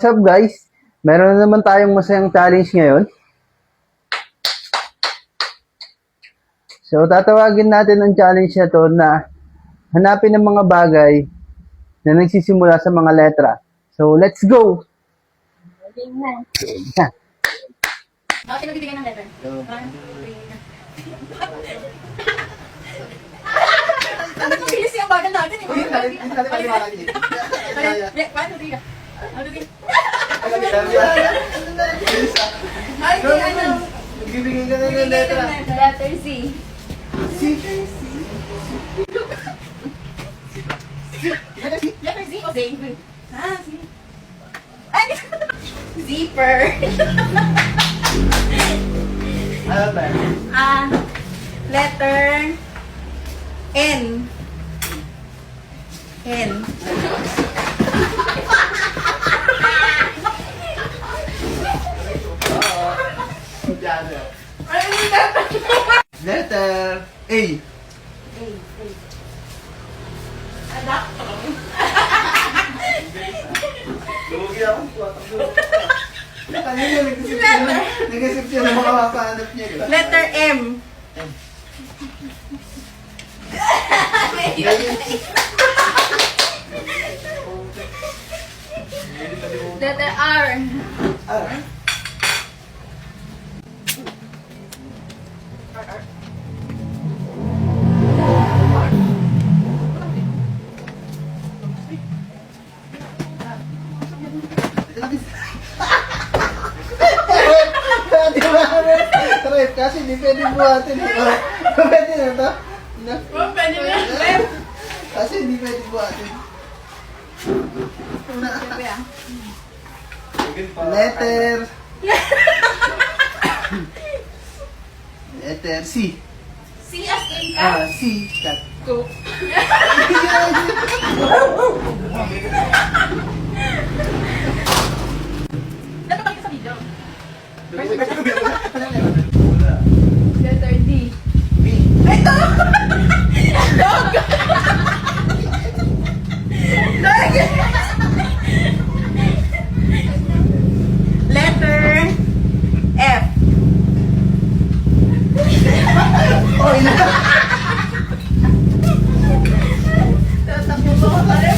What's up guys? Meron na naman tayong masayang challenge ngayon. So tatawagin natin ang challenge na to na hanapin ang mga bagay na nagsisimula sa mga letra. So let's go! Game na. Bakit sino bibigyan ng letter? 1, 2, 3. Ano bilis yung bagal natin? 1, 2, 3. Ay, ano? Bibigyan ka na ng letra. Letter C. Letter Z o Z? Ah, Z. Ay! Zipper. Ano ba? Letter N. N. Letter A. Adapter. Lugi ako. Kanina nag-isip siya ng mga mapahanap niya. Letter M. Letter R. Di ba? Trip, kasi di pwede buhatin. Pwede na to? Pwede na yan. Kasi di pwede buhatin. Letter Letter C. C as in cat. C. Cat. Cook. Dapat ba sa video? Letter D. B. Ito! Dog! Dog! Letter F. Oh, ina. Tatakbo ko pa rin.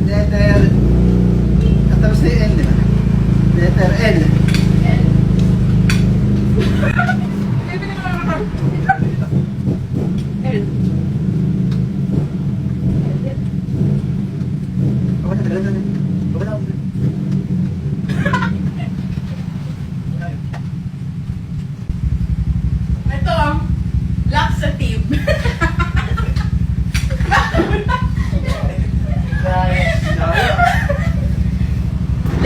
Letter tapos na yung N, di ba? Letter L. Ito, laxative.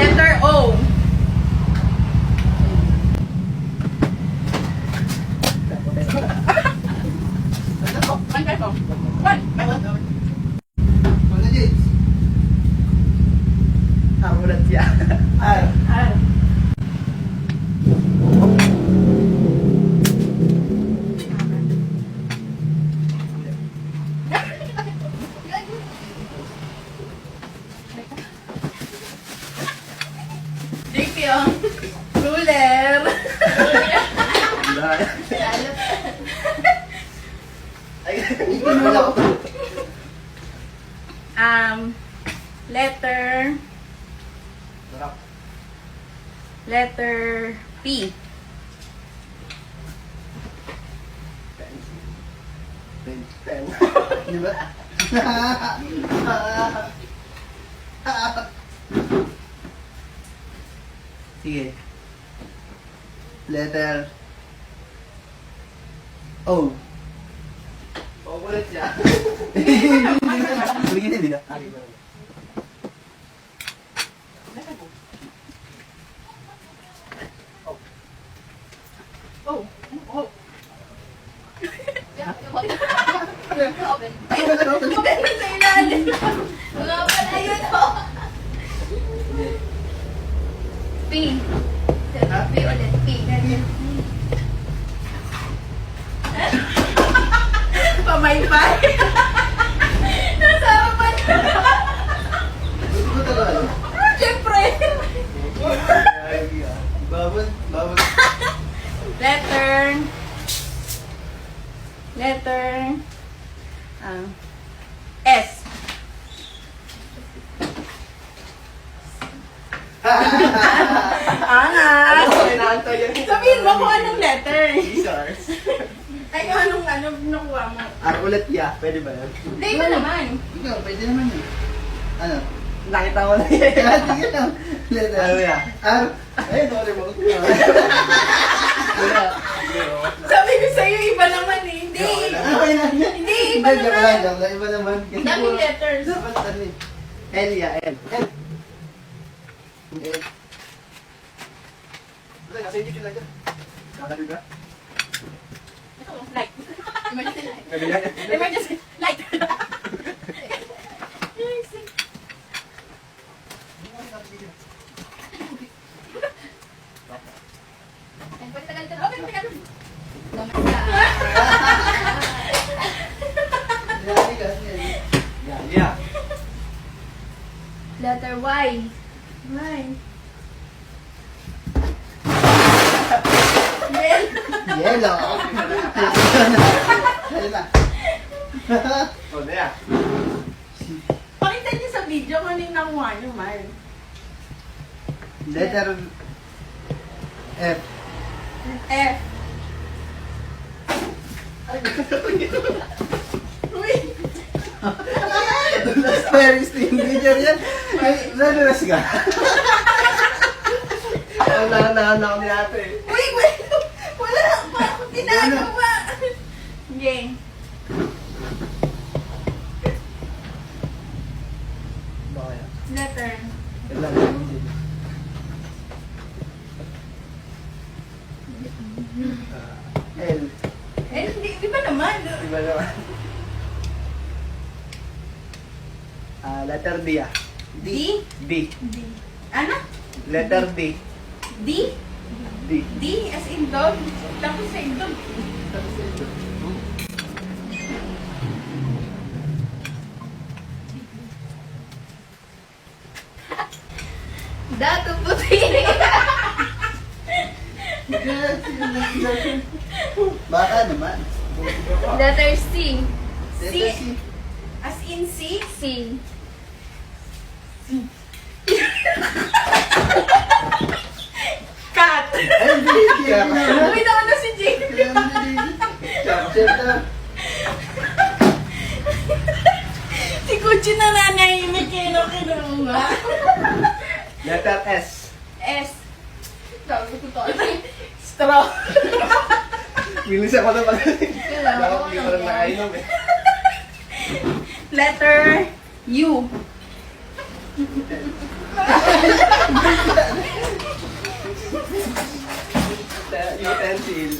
Letter O. One peso. One. Wala, James. Ulat siya. R. R. Thank you. Ruler. Ay, wala ko. Letter P. Pen. Di ba? Sige. Letter O. Ulit siya. Ulit din nila. Oh. Oh. P. P ulit. P. Pamaypay. Nasa harapan. Angas! Inaantay yan. Sabihin mo kung anong letter. Jesus. Ay, anong nakuha mo? R ulit, yeah. Pwede ba yun? Hindi ba naman? Ikaw, pwede naman yun. Ano? Nakita mo na yan. Sige lang. Letter. Ano yan? R. Ayun, sorry mo. Sabi ko sa'yo, iba naman eh. Hindi. Okay lang yan. Hindi, iba Joke naman. lang, joke lang. Iba naman. Kasi Daming puro- letters. Dapat ano eh. L, yeah, L. L. L. Kasi hindi sila dyan. Kakali ba? Ito, light. Emergency light. Kabila. Emergency light. Yeah. Letter Y. Y. Well, Yellow. Ayun na. Oh, there. pakita niyo sa video kung ano yung nakuha niyo, man. Letter F. F. Uy! Very steam video yan. Nadulas ka. Wala ako ni ate. Uy! Wala pa akong ginagawa! Game. Bakit? Letter. Kailan L. Eh, di ba naman? Iba naman. Letter D ah. D? D. D. Ano? Letter D. D? D. D as in dog? Tapos sa dog. Dato puti. Baka naman. Letter C. Letter C. As in C? C. Cat. Ay, hindi. Uy, naman na si Jake. Si Gucci na nanahimik eh, no? Kinunga. Letter S. S. Sabi ko to. Straw. Bilis ako na pag... Kailangan ko Dapat hindi ko lang nakainom eh. Letter U. Utensil.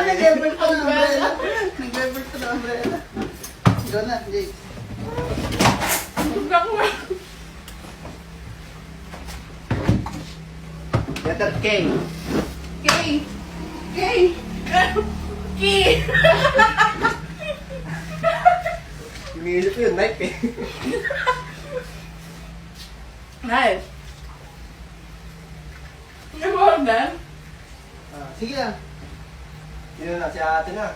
Nag-effort pa ng umbrella. Nag-effort pa ng umbrella. Ikaw na, Jake. Huwag ako. Letter K. K. K. K. Iniisip ko yun, knife eh. Nice. Ano ba ba? Sige lang. Sino na? Si ate na.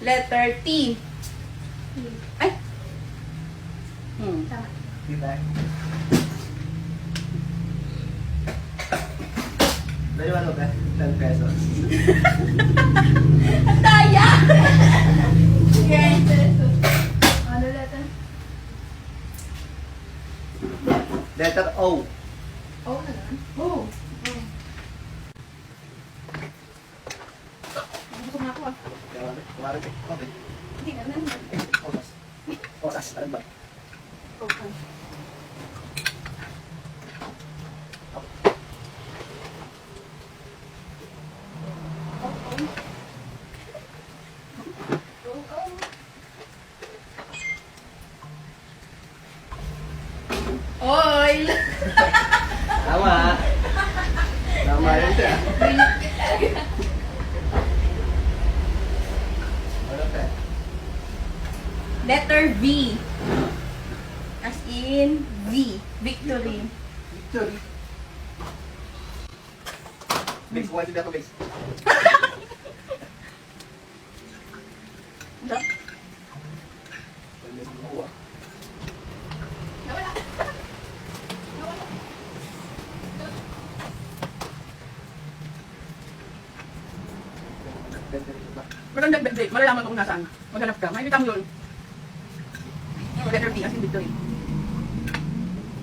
Letter T. Ay. Tama. Diba? Dali ano ba? 10 pesos. Ang daya! Sige. Ano letter? Letter O. Oh, ano? Oh. Gusto nga ako ah. Kumari. Okay. Hindi na naman. Osas. Osas. Ano ba? Okay. Oil! Tama. Tama yun siya. Ano pa? Letter V. As in V. Victory. Victory. Mix, kuha sila ko mix. Hindi, malalaman ko kung nasaan. Maghanap ka. Makikita mo yun. Letter B, as in victory.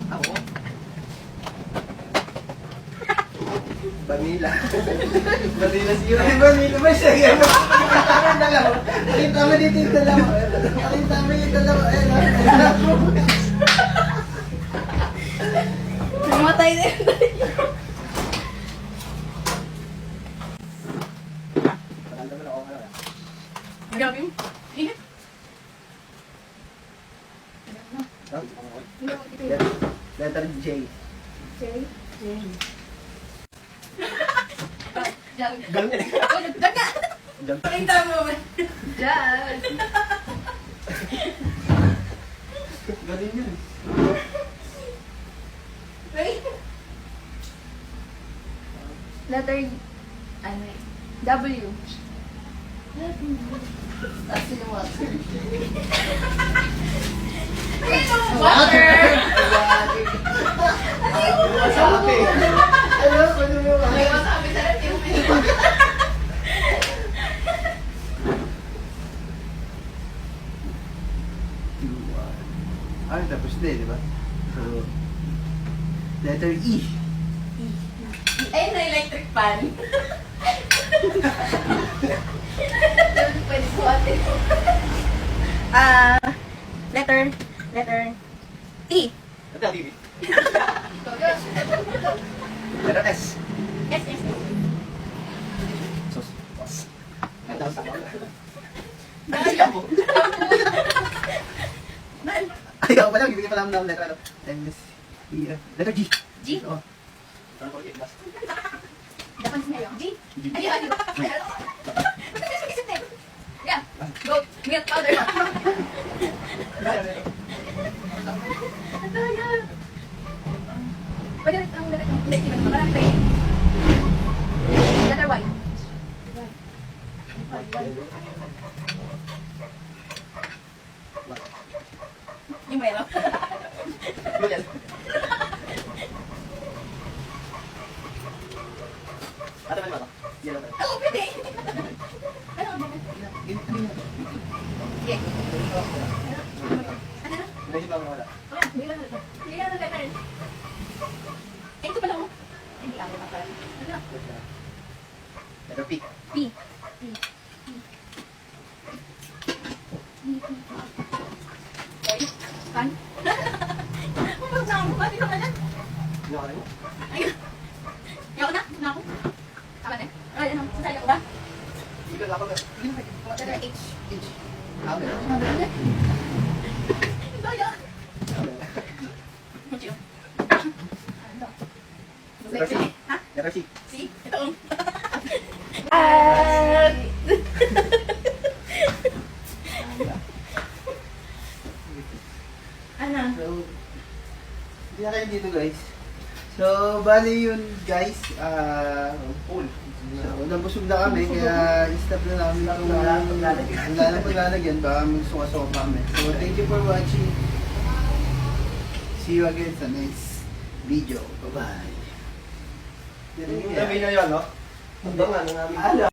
Ako. Vanilla. Vanilla zero. Ay, vanilla ba siya? Nakita mo dito yung dalawa. Nakita mo yung dalawa. Namatay na yun. Grabe mo. Ingat. Letter J. Ganun yan. Daga! Pakita mo ba? Diyan! Ganun yun. Wait. Letter ano W. Tapos yung water. Water! Wasabi. Ano ko yung May wasabi sa atin. Ay, tapos na eh, di ba? So, letter E. Ay, na electric fan. Pwede po ate. Letter E. Letter D. Letter S. S. Sos. Sos. Letter S. Ayaw pa lang, bibigyan pa namin ng letter ano. Letter G. G? Oo. Dapat sa'yo. G. G. Ayun. Yeah. Go. Milk powder. Pwede rin ang letter. Hindi, hindi ba? Marami tayo. Letter Y. Yung meron. Yan. Ate, mali ba ito? Yan lang. Oo, pwede. Okay. Medyo pa wala. Hindi lang letter. Eh, ito pala ako. Hindi ako kapal. Ano? Letter P. P. Pan? Huwag na ako. Bakit ka pala? Ano ka rin? Ayun. Ayoko na. Na ako. Tama na. Ay, ano? Sasaya ko ba? Hindi ka kapag... Letter H. H. Okay. Daya. Mucho. Letter C. Ha? Letter C. Si? Ito. Ano? So, hindi na kayo dito guys. So, bali yun guys. Cool. So, nabusog na kami kaya stop na namin itong wala na paglalagyan. Baka magsuka-suka kami. So, thank you for watching. See you again sa next video. Bye-bye. Sabi na yun, no? Ang bangan ng aming...